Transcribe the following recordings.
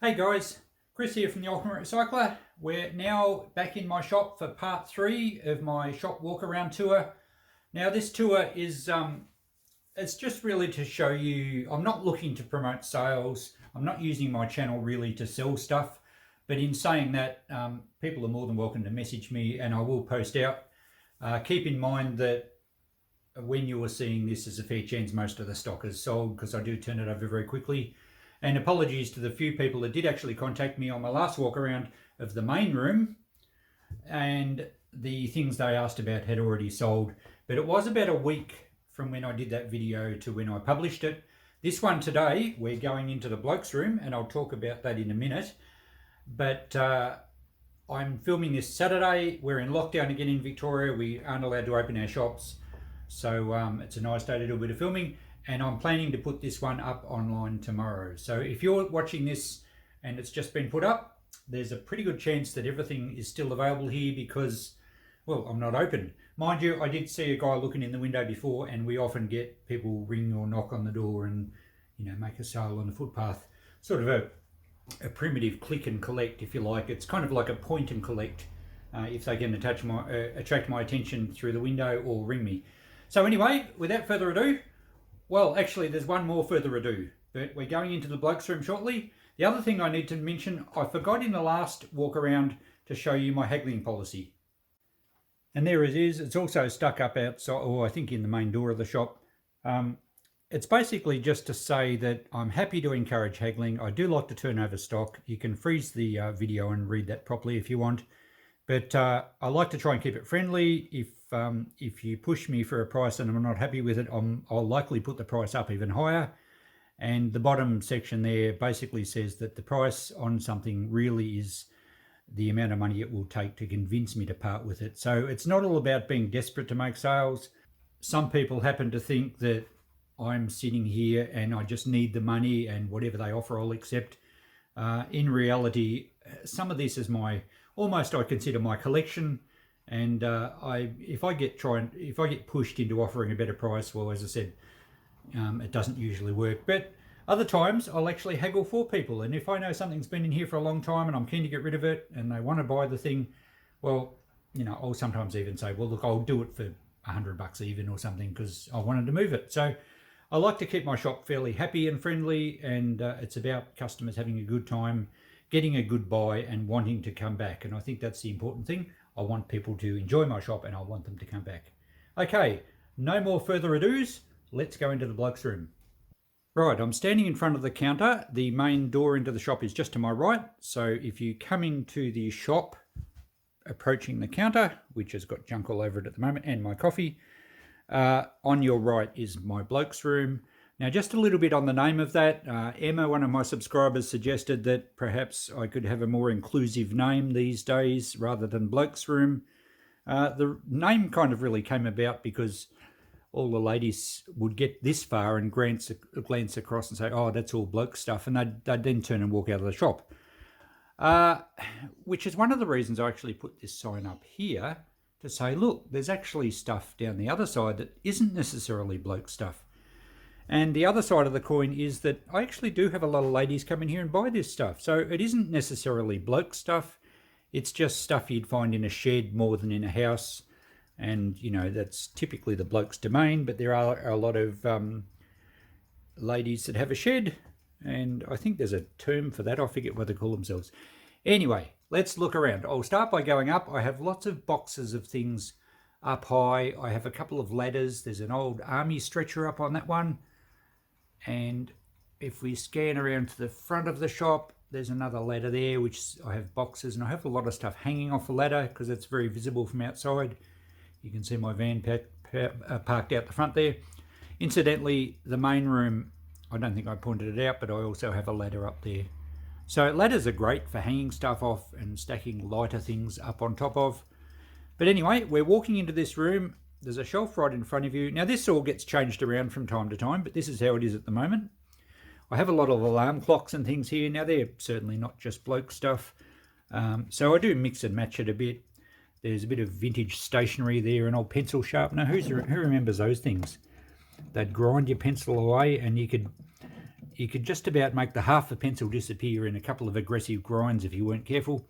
Hey guys, Chris here from the Ultimate Recycler. We're now back in my shop for part 3 of my shop walk around tour. Now this tour is it's just really to show you, I'm not looking to promote sales, I'm not using my channel really to sell stuff, but in saying that, people are more than welcome to message me and I will post out. Keep in mind that when you are seeing this, there's a fair chance most of the stock is sold because I do turn it over very quickly. And apologies to the few people that did actually contact me on my last walk around of the main room, and the things they asked about had already sold. But it was about a week from when I did that video to when I published it. This one today, we're going into the Bloke's room, and I'll talk about that in a minute. But I'm filming this Saturday. We're in lockdown again in Victoria. We aren't allowed to open our shops. So it's a nice day to do a bit of filming. And I'm planning to put this one up online tomorrow. So if you're watching this and it's just been put up, there's a pretty good chance that everything is still available here because, well, I'm not open. Mind you, I did see a guy looking in the window before, and we often get people ring or knock on the door and, you know, make a sale on the footpath. Sort of a primitive click and collect, if you like. It's kind of like a point and collect if they can attract my attention through the window or ring me. So anyway, without further ado, well, actually, there's one more further ado, but we're going into the Bloke's room shortly. The other thing I need to mention, I forgot in the last walk around to show you my haggling policy. And there it is. It's also stuck up outside, or I think in the main door of the shop. It's basically just to say that I'm happy to encourage haggling. I do like to turn over stock. You can freeze the video and read that properly if you want. But I like to try and keep it friendly. If you push me for a price and I'm not happy with it, I'll likely put the price up even higher. And the bottom section there basically says that the price on something really is the amount of money it will take to convince me to part with it. So it's not all about being desperate to make sales. Some people happen to think that I'm sitting here and I just need the money and whatever they offer I'll accept. In reality, some of this is I consider my collection, and if I get pushed into offering a better price, well, as I said, it doesn't usually work. But other times I'll actually haggle for people, and if I know something's been in here for a long time and I'm keen to get rid of it and they want to buy the thing, well, you know, I'll sometimes even say, well, look, I'll do it for $100 even or something because I wanted to move it. So I like to keep my shop fairly happy and friendly, and it's about customers having a good time, getting a good buy and wanting to come back. And I think that's the important thing. I want people to enjoy my shop and I want them to come back. Okay, no more further ados. Let's go into the Bloke's room. Right, I'm standing in front of the counter. The main door into the shop is just to my right. So if you come into the shop, approaching the counter, which has got junk all over it at the moment, and my coffee, on your right is my Bloke's room. Now, just a little bit on the name of that. Emma, one of my subscribers, suggested that perhaps I could have a more inclusive name these days rather than Bloke's room. The name kind of really came about because all the ladies would get this far and glance across and say, oh, that's all bloke stuff, and they'd then turn and walk out of the shop. Which is one of the reasons I actually put this sign up here to say, look, there's actually stuff down the other side that isn't necessarily bloke stuff. And the other side of the coin is that I actually do have a lot of ladies come in here and buy this stuff. So it isn't necessarily bloke stuff. It's just stuff you'd find in a shed more than in a house. And, you know, that's typically the bloke's domain. But there are a lot of ladies that have a shed. And I think there's a term for that. I forget what they call themselves. Anyway, let's look around. I'll start by going up. I have lots of boxes of things up high. I have a couple of ladders. There's an old army stretcher up on that one. And if we scan around to the front of the shop, there's another ladder there, which I have boxes, and I have a lot of stuff hanging off the ladder because it's very visible from outside. You can see my van parked out the front there. Incidentally, the main room, I don't think I pointed it out, but I also have a ladder up there. So ladders are great for hanging stuff off and stacking lighter things up on top of. But anyway, we're walking into this room. There's a shelf right in front of you. Now, this all gets changed around from time to time, but this is how it is at the moment. I have a lot of alarm clocks and things here. Now, they're certainly not just bloke stuff. So I do mix and match it a bit. There's a bit of vintage stationery there, an old pencil sharpener. Who remembers those things? They'd grind your pencil away and you could you could just about make the half the pencil disappear in a couple of aggressive grinds if you weren't careful.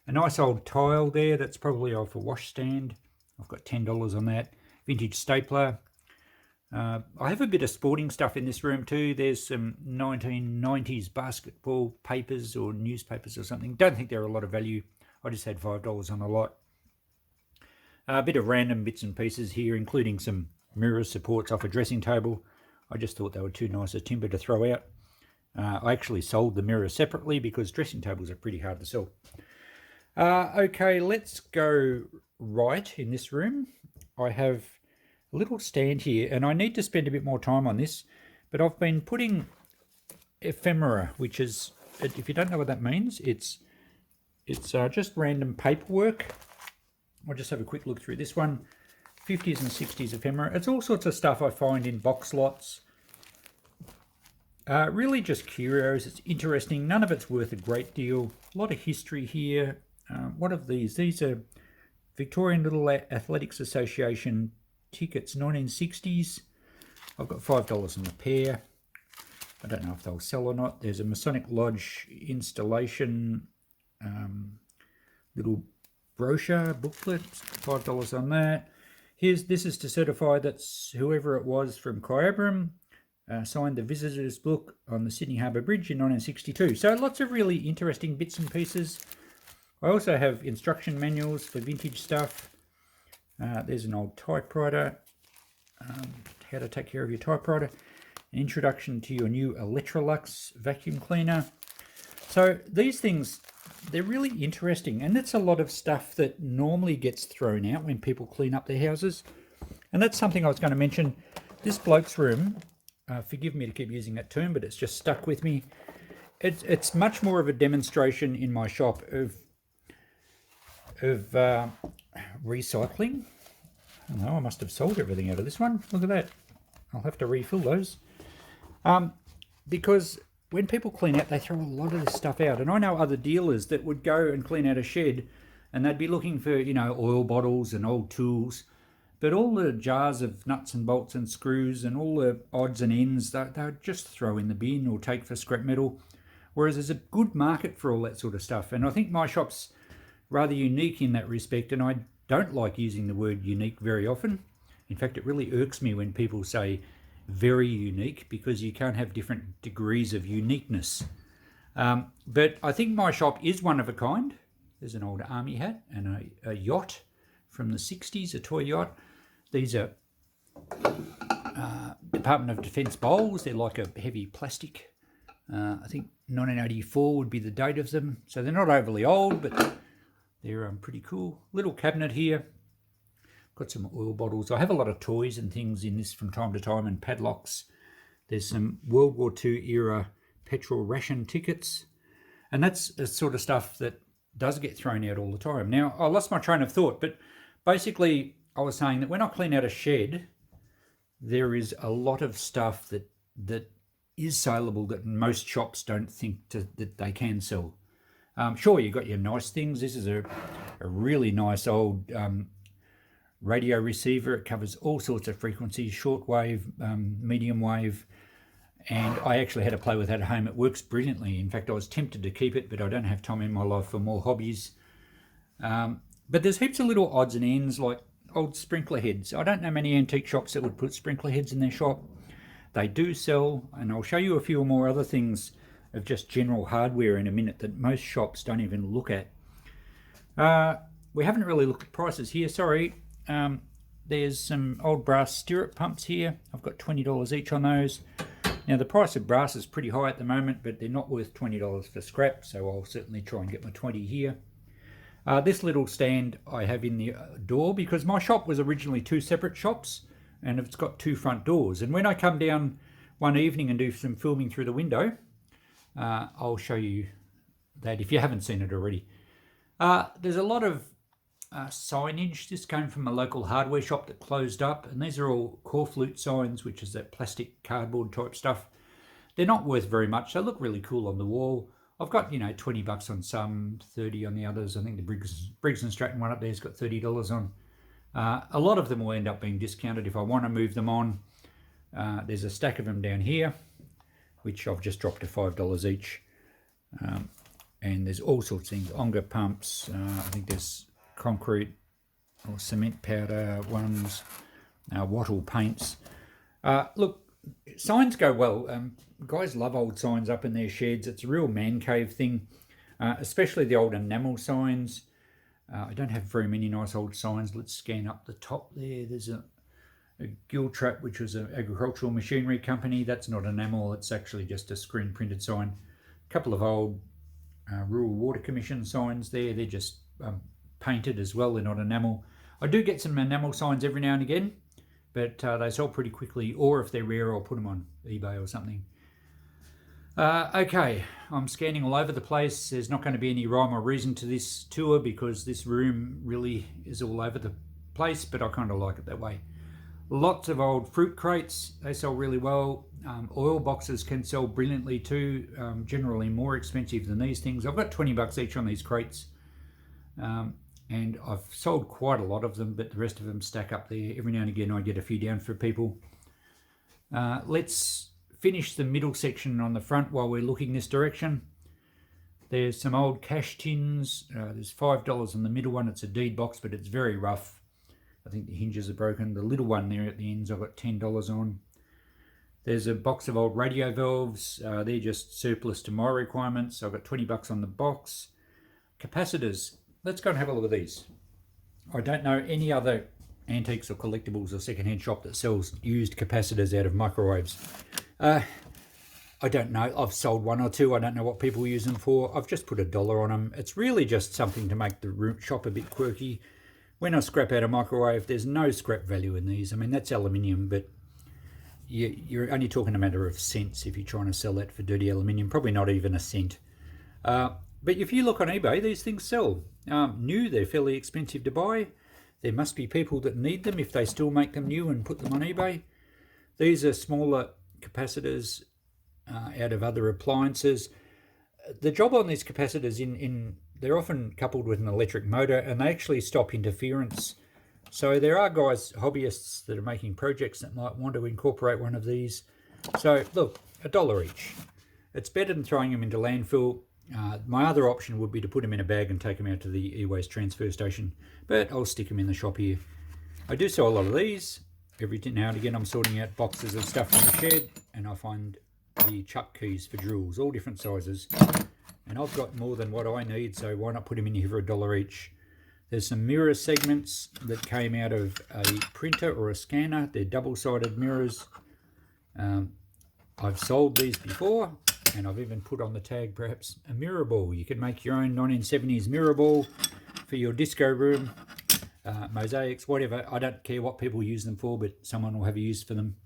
A nice old tile there, that's probably off a wash stand. I've got $10 on that. Vintage stapler. I have a bit of sporting stuff in this room too. There's some 1990s basketball papers or newspapers or something. Don't think they're a lot of value. I just had $5 on a lot. A bit of random bits and pieces here, including some mirror supports off a dressing table. I just thought they were too nice a timber to throw out. I actually sold the mirror separately because dressing tables are pretty hard to sell. Okay, let's go right in this room. I have a little stand here, and I need to spend a bit more time on this, but I've been putting ephemera, which is, if you don't know what that means, it's just random paperwork. I'll just have a quick look through this one. 50s and 60s ephemera. It's all sorts of stuff I find in box lots. Really just curios. It's interesting. None of it's worth a great deal. A lot of history here. What of these? These are Victorian Little Athletics Association tickets, 1960s. I've got $5 on the pair. I don't know if they'll sell or not. There's a Masonic Lodge installation little brochure booklet, $5 on that. This is to certify that whoever it was from Kyabram signed the visitor's book on the Sydney Harbour Bridge in 1962. So lots of really interesting bits and pieces. I also have instruction manuals for vintage stuff. There's an old typewriter, how to take care of your typewriter, an introduction to your new Electrolux vacuum cleaner. So these things, they're really interesting, and that's a lot of stuff that normally gets thrown out when people clean up their houses. And that's something I was going to mention. This bloke's room, forgive me to keep using that term, but it's just stuck with me. It's much more of a demonstration in my shop of recycling. Oh no, I must have sold everything out of this one. Look at that. I'll have to refill those. Because when people clean out, they throw a lot of this stuff out. And I know other dealers that would go and clean out a shed and they'd be looking for, you know, oil bottles and old tools. But all the jars of nuts and bolts and screws and all the odds and ends, they would just throw in the bin or take for scrap metal. Whereas there's a good market for all that sort of stuff. And I think my shop's rather unique in that respect, and I don't like using the word unique very often. In fact, it really irks me when people say very unique, because you can't have different degrees of uniqueness. But I think my shop is one of a kind. There's an old army hat and a yacht from the 60s, a toy yacht. These are Department of Defence bowls. They're like a heavy plastic. I think 1984 would be the date of them. So they're not overly old, but they're pretty cool. Little cabinet here. Got some oil bottles. I have a lot of toys and things in this from time to time, and padlocks. There's some World War II era petrol ration tickets. And that's the sort of stuff that does get thrown out all the time. Now, I lost my train of thought, but basically I was saying that when I clean out a shed, there is a lot of stuff that is saleable that most shops don't think that they can sell. Sure, you've got your nice things. This is a really nice old radio receiver. It covers all sorts of frequencies, shortwave, medium wave, and I actually had to play with that at home. It works brilliantly. In fact, I was tempted to keep it, but I don't have time in my life for more hobbies. But there's heaps of little odds and ends, like old sprinkler heads. I don't know many antique shops that would put sprinkler heads in their shop. They do sell, and I'll show you a few more other things of just general hardware in a minute that most shops don't even look at. We haven't really looked at prices here, sorry. There's some old brass stirrup pumps here. I've got $20 each on those. Now the price of brass is pretty high at the moment, but they're not worth $20 for scrap, so I'll certainly try and get my 20 here. This little stand I have in the door, because my shop was originally two separate shops, and it's got two front doors. And when I come down one evening and do some filming through the window, I'll show you that if you haven't seen it already. There's a lot of signage. This came from a local hardware shop that closed up, and these are all corflute signs, which is that plastic cardboard type stuff. They're not worth very much. They look really cool on the wall. I've got, $20 on some, 30 on the others. I think the Briggs and Stratton one up there's got $30 on. A lot of them will end up being discounted if I want to move them on. There's a stack of them down here. which I've just dropped to $5 each. And there's all sorts of things, Onga pumps, I think there's concrete or cement powder ones, wattle paints. Look, signs go well. Guys love old signs up in their sheds. It's a real man cave thing, especially the old enamel signs. I don't have very many nice old signs. Let's scan up the top there. There's a Giltrap, which was an agricultural machinery company. That's not enamel, it's actually just a screen printed sign. A couple of old Rural Water Commission signs there. They're just painted as well, they're not enamel. I do get some enamel signs every now and again, but they sell pretty quickly, or if they're rare, I'll put them on eBay or something. Okay, I'm scanning all over the place. There's not going to be any rhyme or reason to this tour because this room really is all over the place, but I kind of like it that way. Lots of old fruit crates, they sell really well. Oil boxes can sell brilliantly too, generally more expensive than these things. I've got 20 bucks each on these crates, and I've sold quite a lot of them, but the rest of them stack up there. Every now and again I get a few down for people. Let's finish the middle section on the front while we're looking this direction. There's some old cash tins. There's $5 on the middle one. It's a deed box, but it's very rough. I think the hinges are broken. The little one there at the ends I've got $10 on. There's a box of old radio valves. They're just surplus to my requirements. I've got 20 bucks on the box. Capacitors. Let's go and have a look at these. I don't know any other antiques or collectibles or secondhand shop that sells used capacitors out of microwaves. I don't know. I've sold one or two. I don't know what people use them for. I've just put $1 on them. It's really just something to make the shop a bit quirky. When I scrap out a microwave, there's no scrap value in these. I mean, that's aluminium, but you're only talking a matter of cents if you're trying to sell that for dirty aluminium, probably not even a cent. But if you look on eBay, these things sell. New, they're fairly expensive to buy. There must be people that need them if they still make them new and put them on eBay. These are smaller capacitors out of other appliances. The job on these capacitors, they're often coupled with an electric motor, and they actually stop interference. So there are guys, hobbyists, that are making projects that might want to incorporate one of these. So look, $1 each. It's better than throwing them into landfill. My other option would be to put them in a bag and take them out to the e-waste transfer station, but I'll stick them in the shop here. I do sell a lot of these. Every now and again I'm sorting out boxes of stuff from the shed, and I find the chuck keys for drills, all different sizes. And I've got more than what I need, so why not put them in here for $1 each. There's some mirror segments that came out of a printer or a scanner. They're double-sided mirrors. I've sold these before, and I've even put on the tag perhaps a mirror ball. You can make your own 1970s mirror ball for your disco room, mosaics, whatever. I don't care what people use them for, but someone will have a use for them.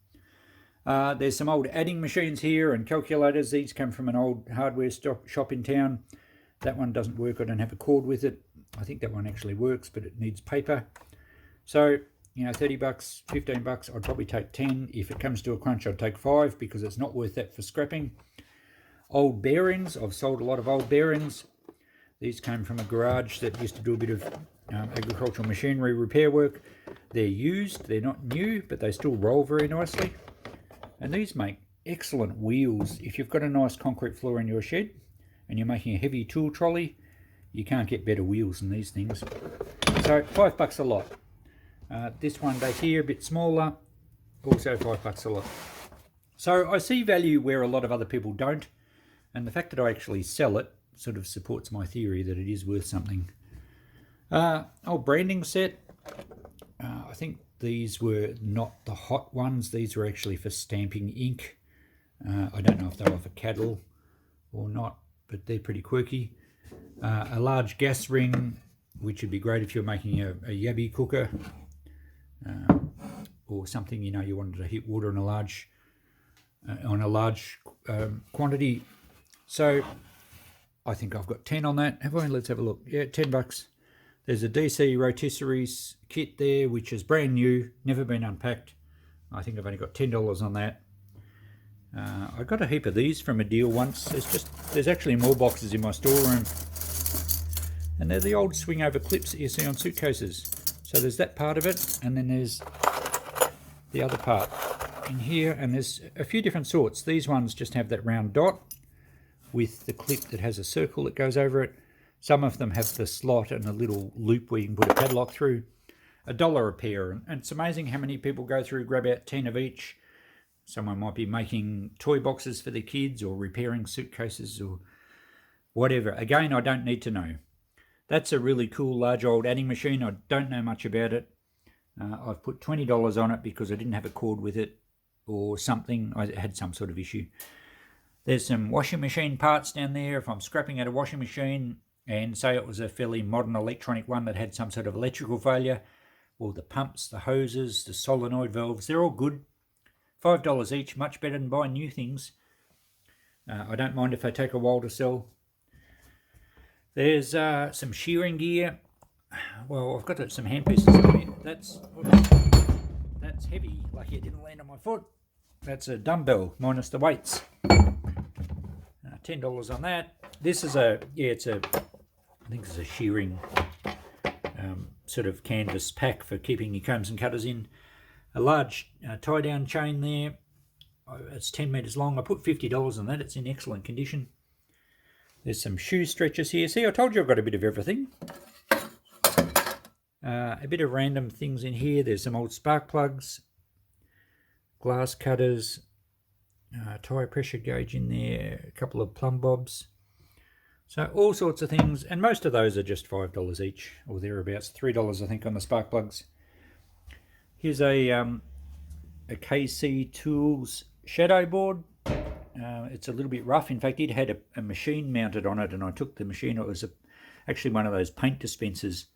There's some old adding machines here and calculators. These come from an old hardware shop in town. That one doesn't work. I don't have a cord with it. I think that one actually works, but it needs paper. So, 30 bucks, 15 bucks, I'd probably take 10. If it comes to a crunch, I'd take 5 because it's not worth that for scrapping. Old bearings. I've sold a lot of old bearings. These came from a garage that used to do a bit of agricultural machinery repair work. They're used. They're not new, but they still roll very nicely. And these make excellent wheels. If you've got a nice concrete floor in your shed and you're making a heavy tool trolley, you can't get better wheels than these things. So $5 a lot. This one back here, a bit smaller, also $5 a lot. So I see value where a lot of other people don't, and the fact that I actually sell it sort of supports my theory that it is worth something. Old branding set. I think these were not the hot ones. These were actually for stamping ink. I don't know if they were for cattle or not, but they're pretty quirky. A large gas ring, which would be great if you're making a yabby cooker or something, you wanted to heat water in a large quantity. So I think I've got 10 on that. Have I? Let's have a look. Yeah, $10. There's a DC rotisserie kit there, which is brand new, never been unpacked. I think I've only got $10 on that. I got a heap of these from a deal once. There's actually more boxes in my storeroom. And they're the old swing over clips that you see on suitcases. So there's that part of it, and then there's the other part. in here, and there's a few different sorts. These ones just have that round dot with the clip that has a circle that goes over it. Some of them have the slot and a little loop where you can put a padlock through. $1 a pair, and it's amazing how many people go through, grab out 10 of each. Someone might be making toy boxes for their kids or repairing suitcases or whatever. Again, I don't need to know. That's a really cool large old adding machine. I don't know much about it. I've put $20 on it because I didn't have a cord with it or something. I had some sort of issue. There's some washing machine parts down there. If I'm scrapping out a washing machine and say it was a fairly modern electronic one that had some sort of electrical failure, all the pumps, the hoses, the solenoid valves, they're all good. $5 each, much better than buying new things. I don't mind if they take a while to sell. There's some shearing gear. Well, I've got some hand pieces on here. That's heavy. Lucky it didn't land on my foot. That's a dumbbell minus the weights. $10 on that. This is I think it's a shearing sort of canvas pack for keeping your combs and cutters in. A large tie-down chain there. It's 10 metres long. I put $50 on that. It's in excellent condition. There's some shoe stretchers here. See, I told you I've got a bit of everything. A bit of random things in here. There's some old spark plugs, glass cutters, tyre pressure gauge in there, a couple of plumb bobs. So all sorts of things, and most of those are just $5 each, or thereabouts. $3 I think on the spark plugs. Here's a KC Tools shadow board. It's a little bit rough. In fact, it had a machine mounted on it, and I took the machine. It was actually one of those paint dispensers,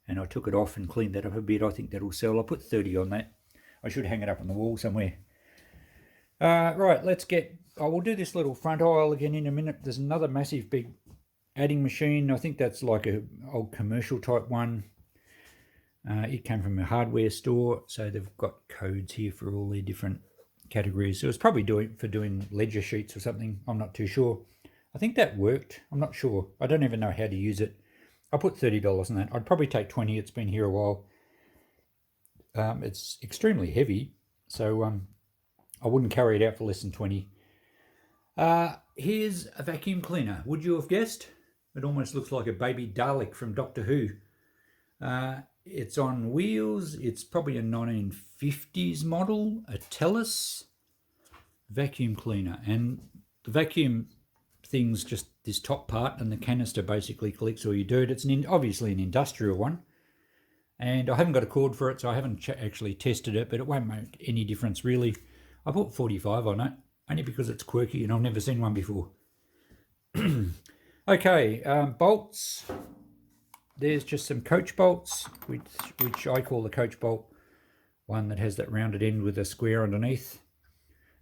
and I took it off and cleaned that up a bit. I think that'll sell. I put 30 on that. I should hang it up on the wall somewhere. Right, I will do this little front aisle again in a minute. There's another massive big adding machine. I think that's like a old commercial type one. It came from a hardware store, so they've got codes here for all their different categories. So it's probably for doing ledger sheets or something. I'm not too sure. I think that worked. I'm not sure. I don't even know how to use it. I put $30 on that. I'd probably take 20. It's been here a while. It's extremely heavy, so I wouldn't carry it out for less than 20. Here's a vacuum cleaner. Would you have guessed? It almost looks like a baby Dalek from Doctor Who. It's on wheels. It's probably a 1950s model, a Tellus vacuum cleaner. And the vacuum thing's just this top part, and the canister basically collects all your dirt. It's obviously an industrial one. And I haven't got a cord for it, so I haven't actually tested it, but it won't make any difference really. I put 45 on it, only because it's quirky and I've never seen one before. Okay, bolts. There's just some coach bolts, which I call the coach bolt, one that has that rounded end with a square underneath.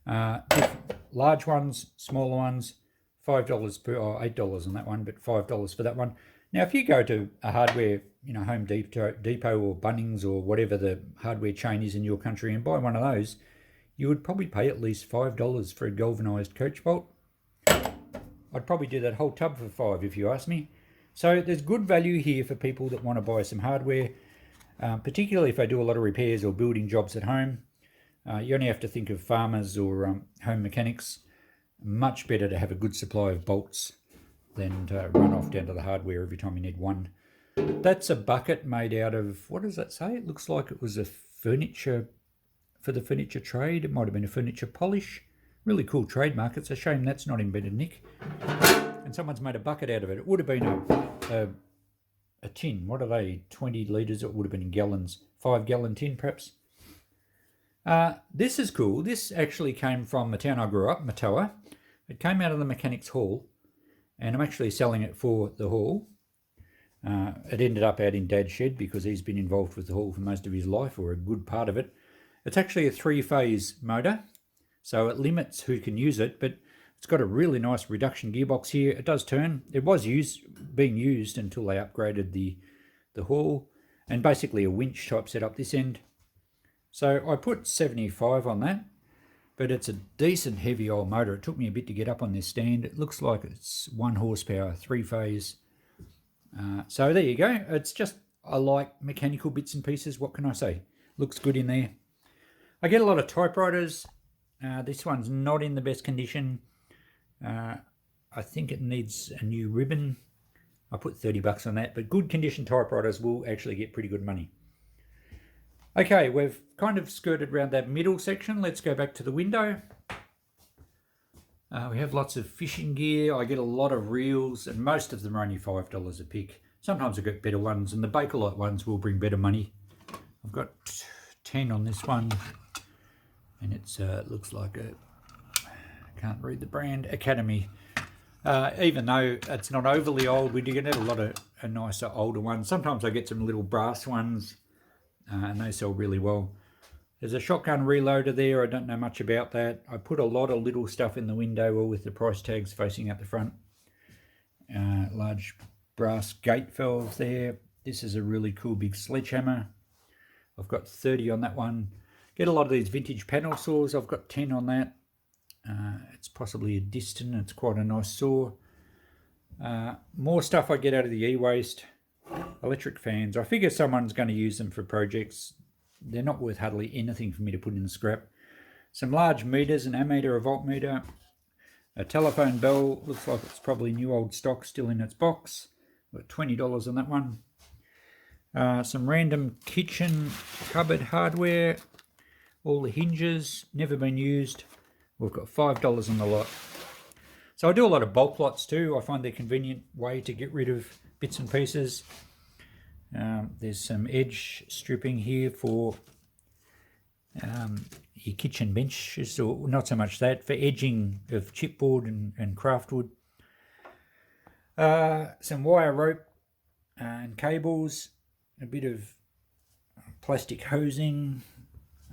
Large ones, smaller ones, $5 per, or $8 on that one, but $5 for that one. Now, if you go to a hardware, Home Depot or Bunnings or whatever the hardware chain is in your country and buy one of those, you would probably pay at least $5 for a galvanized coach bolt. I'd probably do that whole tub for $5 if you ask me. So there's good value here for people that want to buy some hardware, particularly if they do a lot of repairs or building jobs at home. You only have to think of farmers or home mechanics. Much better to have a good supply of bolts than to run off down to the hardware every time you need one. That's a bucket made out of, what does that say? It looks like it was a furniture, for the furniture trade. It might have been a furniture polish. Really cool trademark. It's a shame that's not invented, Nick. And someone's made a bucket out of it. It would have been a tin. What are they? 20 litres. It would have been in gallons. 5-gallon tin, perhaps. This is cool. This actually came from the town I grew up, Matoa. It came out of the mechanics hall, and I'm actually selling it for the hall. It ended up out in Dad's shed because he's been involved with the hall for most of his life, or a good part of it. It's actually a 3-phase motor, so it limits who can use it, but it's got a really nice reduction gearbox here. It does turn. It was being used until they upgraded the hall, and basically a winch type setup this end. So I put 75 on that, but it's a decent heavy old motor. It took me a bit to get up on this stand. It looks like it's 1 horsepower, 3-phase. So there you go. It's just, I like mechanical bits and pieces. What can I say? Looks good in there. I get a lot of typewriters. This one's not in the best condition. I think it needs a new ribbon. I put 30 bucks on that, but good condition typewriters will actually get pretty good money. Okay, we've kind of skirted around that middle section. Let's go back to the window. We have lots of fishing gear. I get a lot of reels, and most of them are only $5 a pick. Sometimes I get better ones, and the Bakelite ones will bring better money. I've got 10 on this one, and it looks like I can't read the brand, Academy. Even though it's not overly old, we do get a lot of nicer older ones. Sometimes I get some little brass ones, and they sell really well. There's a shotgun reloader there. I don't know much about that. I put a lot of little stuff in the window, or with the price tags facing out the front. Large brass gate valve there. This is a really cool big sledgehammer. I've got 30 on that one. Get a lot of these vintage panel saws. I've got 10 on that. It's possibly a Diston. It's quite a nice saw. More stuff I get out of the e-waste. Electric fans. I figure someone's going to use them for projects. They're not worth hardly anything for me to put in the scrap. Some large meters, an ammeter, a voltmeter. A telephone bell. Looks like it's probably new old stock still in its box. Got $20 on that one. Some random kitchen cupboard hardware. All the hinges, never been used. We've got $5 on the lot. So I do a lot of bulk lots too. I find they're a convenient way to get rid of bits and pieces. There's some edge stripping here for your kitchen benches, or not so much that, for edging of chipboard and craftwood. Some wire rope and cables, a bit of plastic hosing,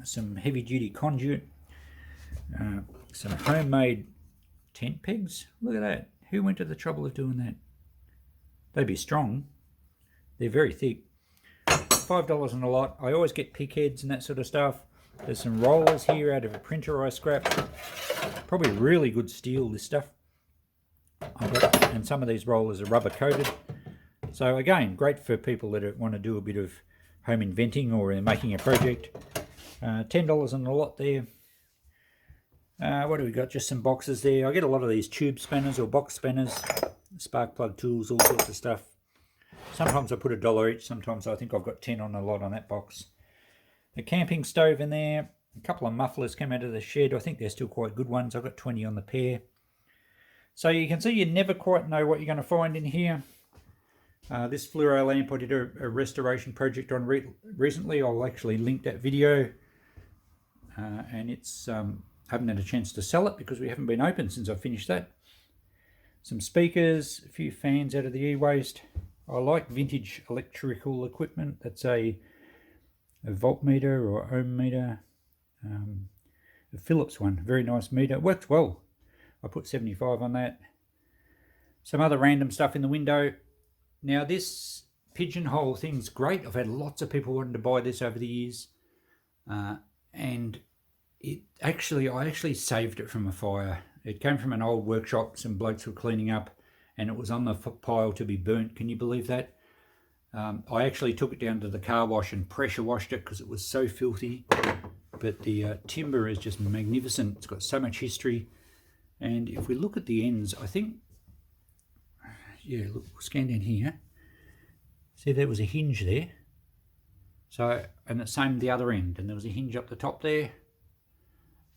some heavy duty conduit. Some homemade tent pegs. Look at that. Who went to the trouble of doing that? They'd be strong. They're very thick. $5 on a lot. I always get pick heads and that sort of stuff. There's some rollers here out of a printer I scrapped. Probably really good steel, this stuff. And some of these rollers are rubber coated. So again, great for people that want to do a bit of home inventing or making a project. $10 on a lot there. What do we got? Just some boxes there. I get a lot of these tube spanners or box spanners, spark plug tools, all sorts of stuff. Sometimes I put $1 each. Sometimes I think I've got 10 on a lot on that box. A camping stove in there. A couple of mufflers came out of the shed. I think they're still quite good ones. I've got 20 on the pair. So you can see you never quite know what you're going to find in here. This fluoro lamp I did a restoration project on recently. I'll actually link that video. And it's... haven't had a chance to sell it because we haven't been open since I finished that. Some speakers, a few fans out of the e-waste. I like vintage electrical equipment. That's a voltmeter or ohm meter. A Philips one, very nice meter. Works well. I put 75 on that. Some other random stuff in the window. Now this Pigeonhole thing's great. I've had lots of people wanting to buy this over the years. And I actually saved it from a fire. It came from an old workshop some blokes were cleaning up, and it was on the pile to be burnt. Can you believe that? I actually took it down to the car wash and pressure washed it because it was so filthy. But the timber is just magnificent. It's got so much history. And if we look at the ends, I think, yeah, look, we'll scan down here. See, there was a hinge there. So, and the same the other end, and there was a hinge up the top there.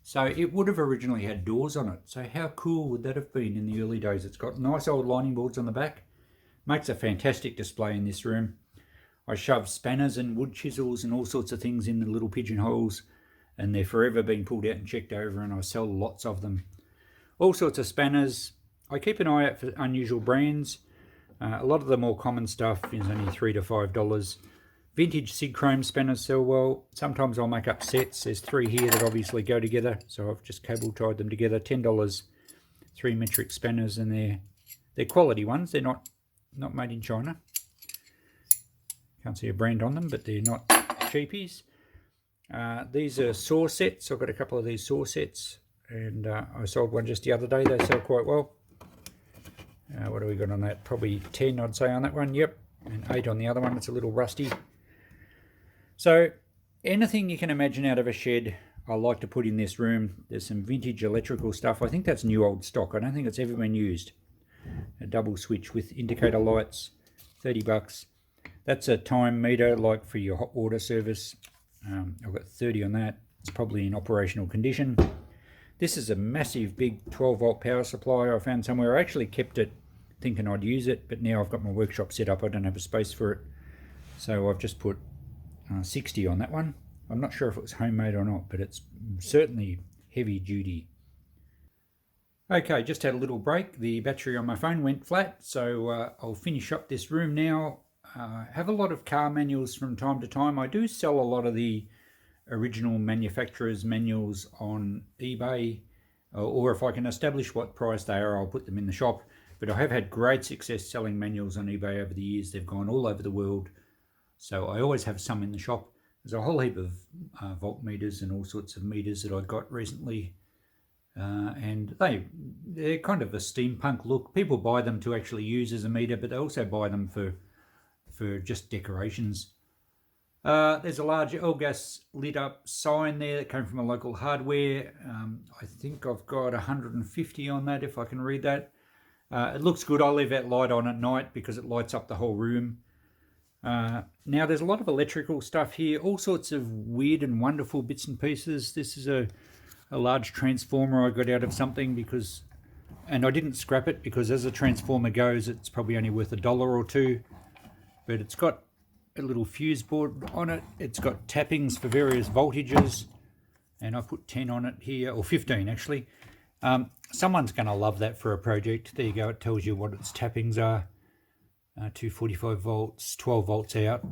So it would have originally had doors on it. So how cool would that have been in the early days? It's got nice old lining boards on the back. Makes a fantastic display in this room. I shove spanners and wood chisels and all sorts of things in the little pigeonholes, and they're forever being pulled out and checked over, and I sell lots of them. All sorts of spanners. I keep an eye out for unusual brands. A lot of the more common stuff is only $3 to $5. Vintage Sig Chrome spanners sell well. Sometimes I'll make up sets. There's 3 here that obviously go together, so I've just cable tied them together. $10, 3 metric spanners, and they're quality ones. They're not made in China. Can't see a brand on them, but they're not cheapies. These are saw sets. I've got a couple of these saw sets, and I sold one just the other day. They sell quite well. What do we got on that? Probably 10, I'd say, on that one. Yep, and 8 on the other one. It's a little rusty. So anything you can imagine out of a shed, I like to put in this room. There's some vintage electrical stuff. I think that's new old stock. I don't think it's ever been used. A double switch with indicator lights, $30. That's a time meter, like for your hot water service. I've got 30 on that. It's probably in operational condition. This is a massive big 12 volt power supply I found somewhere. I actually kept it thinking I'd use it, but now I've got my workshop set up. I don't have a space for it. So I've just put 60 on that one. I'm not sure if it was homemade or not, but it's certainly heavy duty. Okay, just had a little break. The battery on my phone went flat, so I'll finish up this room now. Have a lot of car manuals from time to time. I do sell a lot of the original manufacturer's manuals on eBay, or if I can establish what price they are, I'll put them in the shop. But I have had great success selling manuals on eBay over the years. They've gone all over the world, so I always have some in the shop. There's a whole heap of voltmeters and all sorts of meters that I got recently, and they're kind of a steampunk look. People buy them to actually use as a meter, but they also buy them for just decorations. There's a large L-gas lit up sign there that came from a local hardware. I think I've got 150 on that, if I can read that. It looks good. I leave that light on at night because it lights up the whole room. Now there's a lot of electrical stuff here, all sorts of weird and wonderful bits and pieces. This is a large transformer I got out of something and I didn't scrap it because as a transformer goes, it's probably only worth $1 or $2. But it's got a little fuse board on it. It's got tappings for various voltages, and I put 10 on it here, or 15 actually. Someone's going to love that for a project. There you go. It tells you what its tappings are. 245 volts, 12 volts out.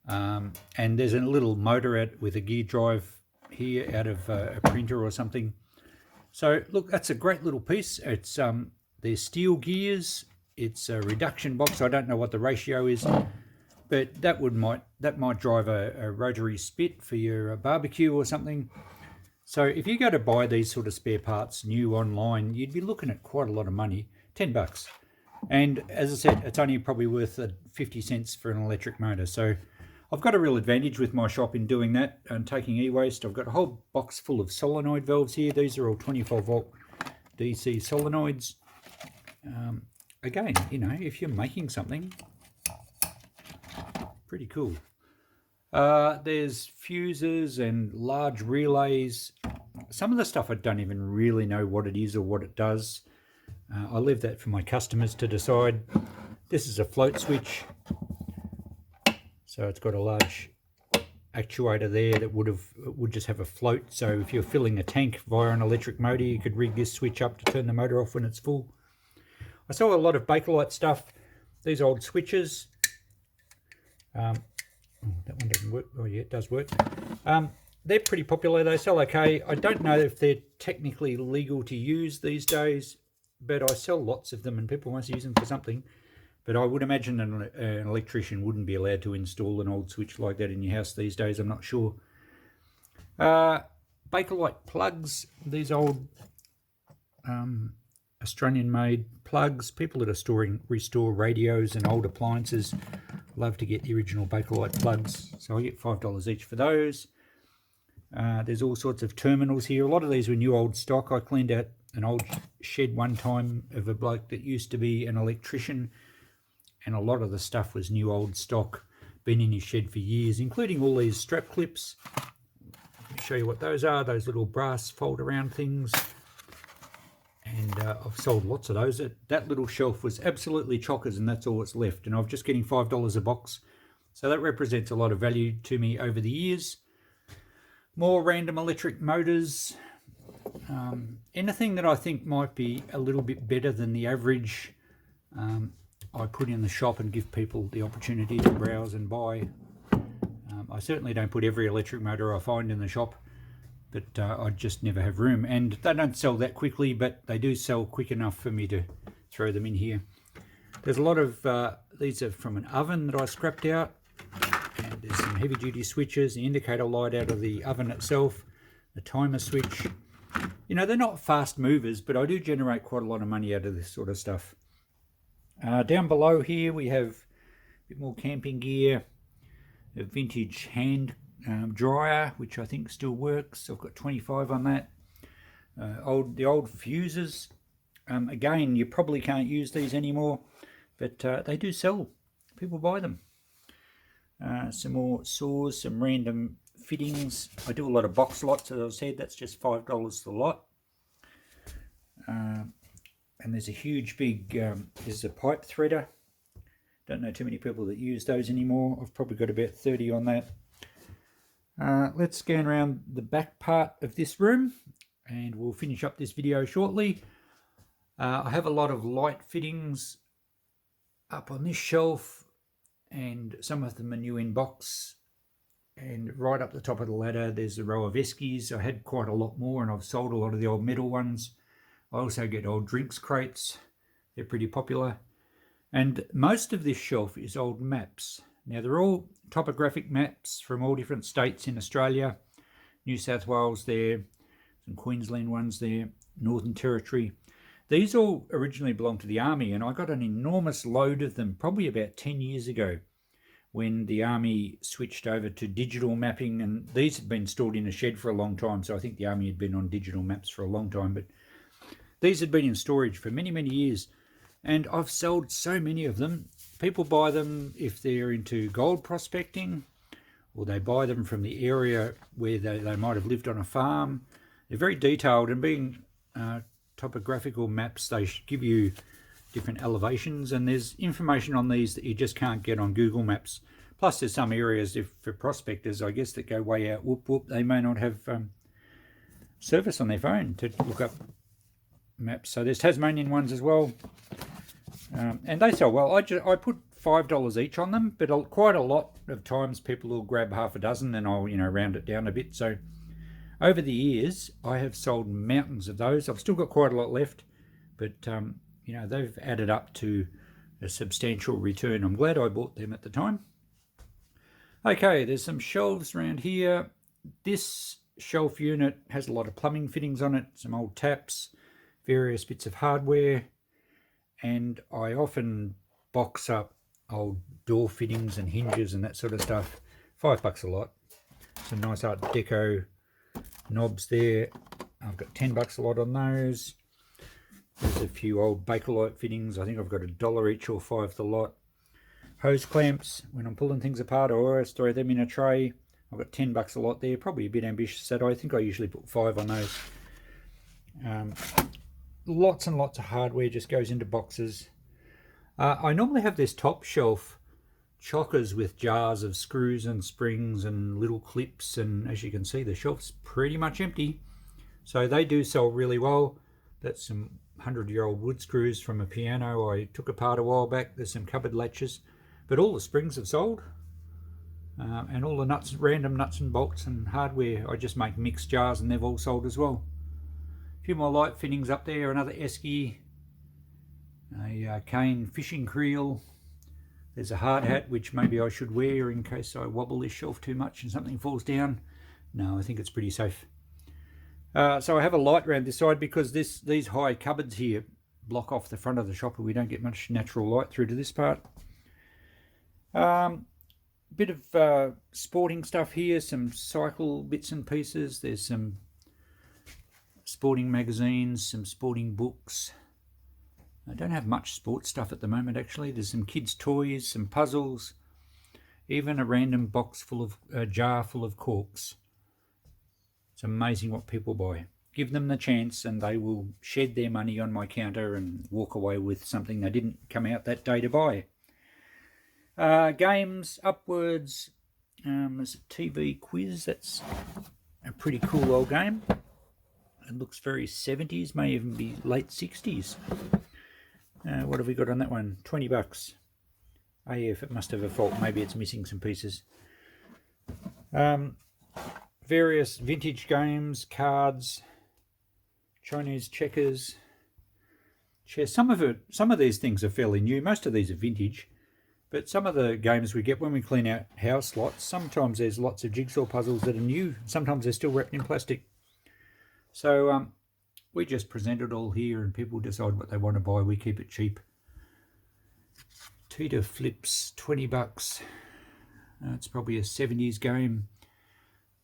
And there's a little motor out with a gear drive here out of a printer or something. So look, that's a great little piece. It's there's steel gears. It's a reduction box. I don't know what the ratio is, but that might drive a rotary spit for your barbecue or something. So if you go to buy these sort of spare parts new online, you'd be looking at quite a lot of money, $10. And as I said, it's only probably worth 50 cents for an electric motor. So I've got a real advantage with my shop in doing that and taking e-waste. I've got a whole box full of solenoid valves here. These are all 24 volt DC solenoids. Again, you know, if you're making something, pretty cool. There's fuses and large relays. Some of the stuff I don't even really know what it is or what it does. I leave that for my customers to decide. This is a float switch. So it's got a large actuator there that would just have a float. So if you're filling a tank via an electric motor, you could rig this switch up to turn the motor off when it's full. I saw a lot of Bakelite stuff. These old switches. That one doesn't work. Oh yeah, it does work. They're pretty popular. They sell okay. I don't know if they're technically legal to use these days, but I sell lots of them and people must use them for something. But I would imagine an electrician wouldn't be allowed to install an old switch like that in your house these days. I'm not sure. Bakelite plugs. These old Australian-made plugs. People that restore radios and old appliances love to get the original Bakelite plugs. So I get $5 each for those. There's all sorts of terminals here. A lot of these were new old stock. I cleaned out an old shed one time of a bloke that used to be an electrician, and a lot of the stuff was new old stock, been in his shed for years, including all these strap clips. Let me show you what those are, those little brass fold around things. And I've sold lots of those. That little shelf was absolutely chockers, and that's all that's left. And I'm just getting $5 a box. So that represents a lot of value to me over the years. More random electric motors. Anything that I think might be a little bit better than the average, I put in the shop and give people the opportunity to browse and buy. I certainly don't put every electric motor I find in the shop, but I just never have room. And they don't sell that quickly, but they do sell quick enough for me to throw them in here. There's a lot of, these are from an oven that I scrapped out. And there's some heavy duty switches, the indicator light out of the oven itself, the timer switch. You know, they're not fast movers, but I do generate quite a lot of money out of this sort of stuff. Down below here we have a bit more camping gear, a vintage hand dryer, which I think still works. I've got 25 on that. The old fuses. Again, you probably can't use these anymore, but they do sell. People buy them. Some more saws, some random fittings. I do a lot of box lots, as I said. That's just $5 a lot. And there's a huge big, this is a pipe threader. Don't know too many people that use those anymore. I've probably got about 30 on that. Let's scan around the back part of this room and we'll finish up this video shortly. I have a lot of light fittings up on this shelf, and some of them are new in box. And right up the top of the ladder there's a row of eskies. I had quite a lot more and I've sold a lot of the old metal ones. I also get old drinks crates. They're pretty popular. And most of this shelf is old maps. Now they're all topographic maps from all different states in Australia. New South Wales there, some Queensland ones there, Northern Territory. These all originally belonged to the Army, and I got an enormous load of them probably about 10 years ago when the Army switched over to digital mapping, and these had been stored in a shed for a long time, so I think the Army had been on digital maps for a long time, but these had been in storage for many, many years, and I've sold so many of them. People buy them if they're into gold prospecting, or they buy them from the area where they might have lived on a farm. They're very detailed, and being topographical maps, they give you different elevations, and there's information on these that you just can't get on Google Maps. Plus there's some areas, if for prospectors, I guess, that go way out, they may not have service on their phone to look up maps. So there's Tasmanian ones as well, and they sell well. I put $5 each on them, but quite a lot of times people will grab half a dozen and I'll round it down a bit. So over the years I have sold mountains of those. I've still got quite a lot left, but they've added up to a substantial return. I'm glad I bought them at the time. Okay, there's some shelves around here. This shelf unit has a lot of plumbing fittings on it, some old taps, various bits of hardware, and I often box up old door fittings and hinges and that sort of stuff. $5 a lot. Some nice Art Deco knobs there. I've got $10 a lot on those. There's a few old Bakelite fittings. I think I've got $1 each or $5 the lot. Hose clamps. When I'm pulling things apart, I always throw them in a tray. I've got $10 a lot there. Probably a bit ambitious. I think I usually put 5 on those. Lots and lots of hardware just goes into boxes. I normally have this top shelf chockers with jars of screws and springs and little clips, and as you can see the shelf's pretty much empty. So they do sell really well. That's some 100-year-old wood screws from a piano I took apart a while back. There's some cupboard latches, but all the springs have sold, and all the random nuts and bolts and hardware. I just make mixed jars and they've all sold as well. A few more light fittings up there, another esky, a cane fishing creel. There's a hard hat which maybe I should wear in case I wobble this shelf too much and something falls down. No, I think it's pretty safe. So I have a light around this side because these high cupboards here block off the front of the shop and we don't get much natural light through to this part. Bit of sporting stuff here, some cycle bits and pieces. There's some sporting magazines, some sporting books. I don't have much sports stuff at the moment actually. There's some kids' toys, some puzzles, even a random jar full of corks. It's amazing what people buy. Give them the chance and they will shed their money on my counter and walk away with something they didn't come out that day to buy. Games, upwards. There's a TV quiz. That's a pretty cool old game. It looks very 70s, may even be late 60s. What have we got on that one? $20. AF, it must have a fault. Maybe it's missing some pieces. Various vintage games, cards, Chinese checkers, chess. Some of these things are fairly new. Most of these are vintage, but some of the games we get when we clean out house lots, sometimes there's lots of jigsaw puzzles that are new. Sometimes they're still wrapped in plastic. So we just present it all here and people decide what they want to buy. We keep it cheap. Teeter flips, $20. It's probably a 70s game.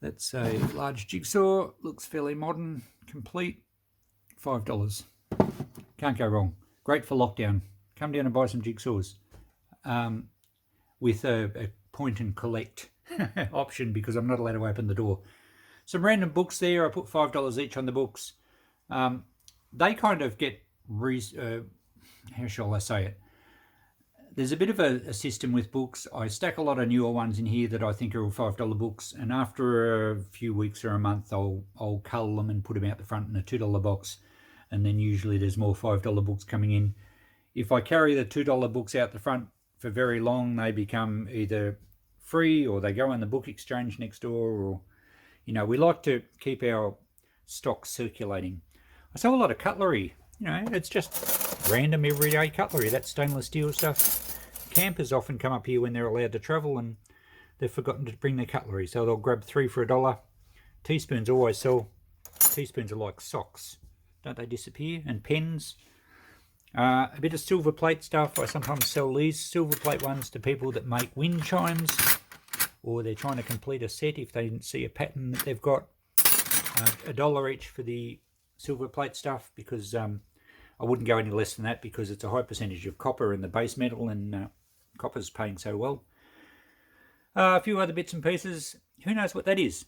That's a large jigsaw, looks fairly modern, complete, $5. Can't go wrong. Great for lockdown. Come down and buy some jigsaws with a point and collect option, because I'm not allowed to open the door. Some random books there. I put $5 each on the books. They kind of get, how shall I say it? There's a bit of a system with books. I stack a lot of newer ones in here that I think are all $5 books, and after a few weeks or a month, I'll cull them and put them out the front in a $2 box, and then usually there's more $5 books coming in. If I carry the $2 books out the front for very long, they become either free or they go in the book exchange next door, or, you know, we like to keep our stock circulating. I sell a lot of cutlery. You know, it's just random everyday cutlery. That's stainless steel stuff. Campers often come up here when they're allowed to travel and they've forgotten to bring their cutlery, so they'll grab 3 for $1. Teaspoons always sell. Teaspoons are like socks, don't they disappear? And pens. A bit of silver plate stuff. I sometimes sell these silver plate ones to people that make wind chimes, or they're trying to complete a set if they see a pattern that they've got. $1 each for the silver plate stuff, because I wouldn't go any less than that, because it's a high percentage of copper in the base metal, and copper's paying so well. A few other bits and pieces. Who knows what that is?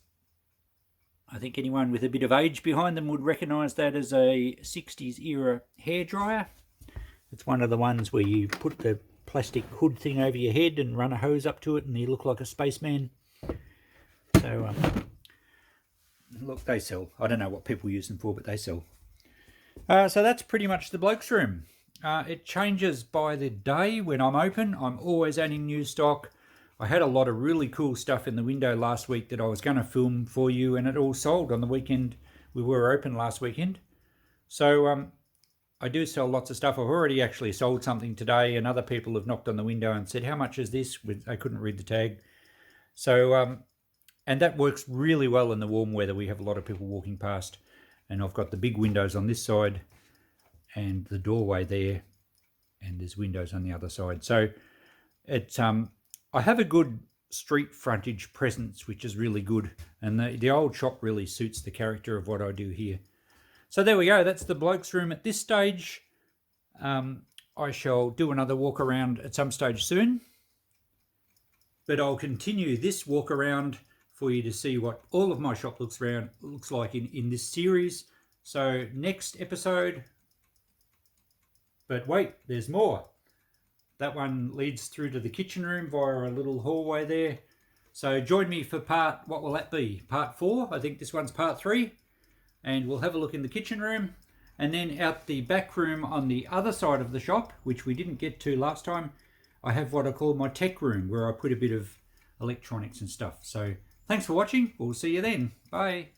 I think anyone with a bit of age behind them would recognise that as a 60s era hairdryer. It's one of the ones where you put the plastic hood thing over your head and run a hose up to it and you look like a spaceman. So, look, they sell. I don't know what people use them for, but they sell. So that's pretty much the Bloke's room. It changes by the day when I'm open. I'm always adding new stock. I had a lot of really cool stuff in the window last week that I was going to film for you, and it all sold on the weekend. We were open last weekend. So I do sell lots of stuff. I've already actually sold something today, and other people have knocked on the window and said, how much is this? I couldn't read the tag. So, and that works really well in the warm weather. We have a lot of people walking past, and I've got the big windows on this side and the doorway there, and there's windows on the other side. So it's I have a good street frontage presence, which is really good, and the old shop really suits the character of what I do here. So there we go. That's the Bloke's room at this stage. I shall do another walk around at some stage soon, but I'll continue this walk around for you to see what all of my shop looks like in this series. So next episode, but wait, there's more. That one leads through to the kitchen room via a little hallway there. So join me for what will that be? Part 4? I think this one's part 3. And we'll have a look in the kitchen room. And then out the back room on the other side of the shop, which we didn't get to last time, I have what I call my tech room, where I put a bit of electronics and stuff. So thanks for watching. We'll see you then. Bye.